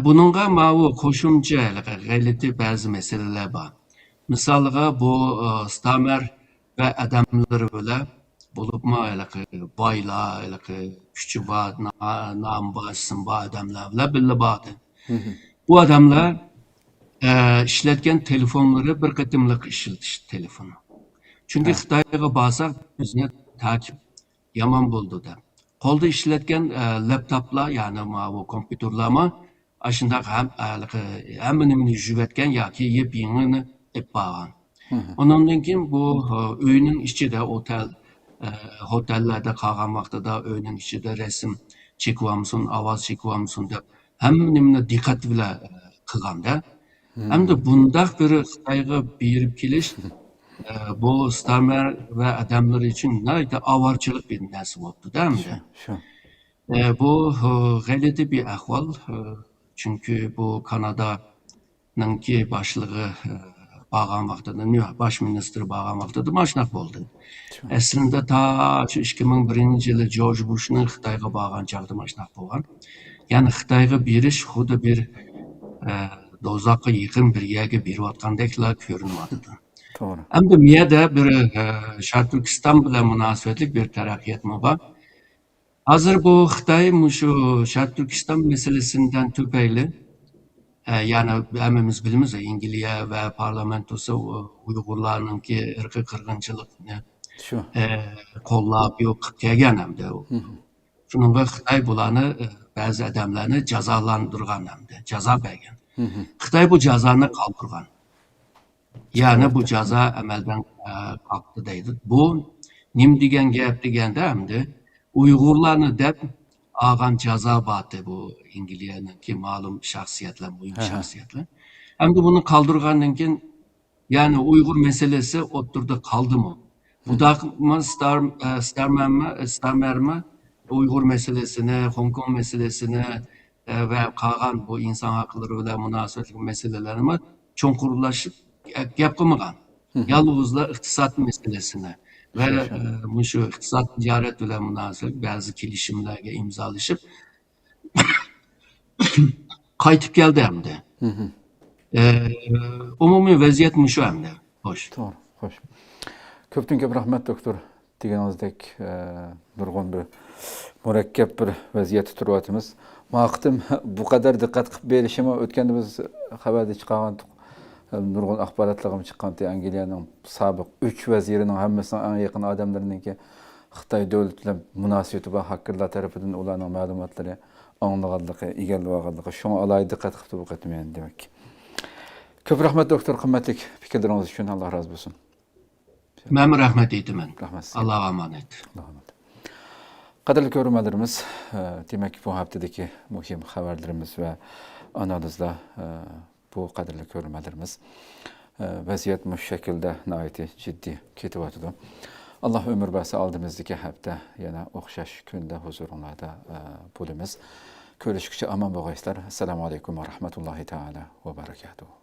Bununla bu qo'shimcha g'ayrati ba'zi masalalar bor. Misoliga bu Stamer ve adamları bilan bo'libmi boylar, kuchi bor, nom bor, ism bor odamlar bilan birga bordi. Bu odamlar ishlatgan telefonlari bir qatimliq ishlatish telefoni. Chunki Xitoyga borsak bizni takib yomon bo'ldi deb. Qo'lda ishlatgan laptoplar, ya'ni bu kompyuterlarmi shundoq ham hamma yuvatgan yoki yep-yengini deb borgan. Ondan keyin bu uyning ichida otellerde qolgan vaqtida uyning ichida rasm chekyapmisan, ovoz chekyapmisan deb hamma diqqat bilan qilganda, hamda bundaq bir Xitoyga berib kelish bu Stamer ve adamlar için neydi avarchilik bir narsa bo'ldi-da hamda. Shu. Bu g'alati bir ahvol, çünkü bu Kanada'nınki başlığı bağlan vaqtida, baş ministri bağlan vaqtida maşnaq bo'ldi. Aslında ta 2001-yili George Bush'ning Xitoyga borgan chaqda maşnaq bo'lgan. Yani Xitoyga berish xuddi bir do'zaxga yaqin bir yerga berayotgandeklar ko'rinyapti. To'g'ri. Endi miyada bir Sharq Turkiston bilan munosabatli bir taraqqiyot bor. Hozir bu Xitoy shu Sharq Turkiston masalasidan tupayli, yani hammamiz bilamiz, İngiliya ve parlamentosu Uyg'urlarninki irqiy qirg'inchilikni Shu. qo'llab yo'q qilib kelgan hamda. Shuningdek Xitoy bularni ba'zi odamlarni jazolantirgan hamda, jazo bergan. Xitoy bu jazoni qoldirgan. Yani bu jazo amaldan qalqdi deydi. Bu nim degan gap deganda hamda Uyg'urlarni deb olgan jazo bor bu İngiliyaninki ma'lum shaxsiyatlar, muhim shaxsiyatlar. Hamda buni qoldirgandan keyin, yani Uyg'ur meselesi o'tirdi qoldimi? Bu da Stamermi Uyg'ur meselesini, Hong Kong meselesini ve qolgan bu inson haqlari bilan munosabatli meselelerini cho'nqurlashib gap qilmagan. Yolg'izlar iqtisod meselesini ve shu iqtisod tijorat bilan munosabat ba'zi kelishimlarga imzolashib qaytib keldi hamda. Umumiy vaziyat shu hamda. Xo'sh. To'g'ri. Xo'sh. Ko'pdan ko'p rahmat doktor. Deganingizdek nurg'un bir murakkab bir vaziyatda turyapmiz. Maqtim bu qadar diqqat qilib berishimi o'tganda biz xabarda chiqqan nurg'un axborotlarga chiqqan Angliyaning sobiq 3 vazirining hammasining eng yaqin odamlariniki Xitoy davlati bilan munosabati va hakkerlar tarafidan ularning ma'lumotlari anglaganligi, egallaganligi, shunga alohida diqqat qilib o'qitmayman demak. Ko'p rahmat doktor, qimmatli fikrlaringiz uchun. Alloh rozi bo'lsin. Men rahmat aytaman. Rahmat. Allohga omonat. Qadrli ko'ruvchilarimiz, demak bu haftadagi muhim xabarlarimiz va analizlar bu qadrli ko'ruvchilarimiz vaziyat bu shaklda nihoyatda jiddiy ketyapti. Alloh umr bersa oldimizdagi hafta yana o'xshash kunda huzuringizda bo'lamiz. Ko'rishguncha omon bo'linglar. Assalomu alaykum va rahmatullohi taala va barakatuh.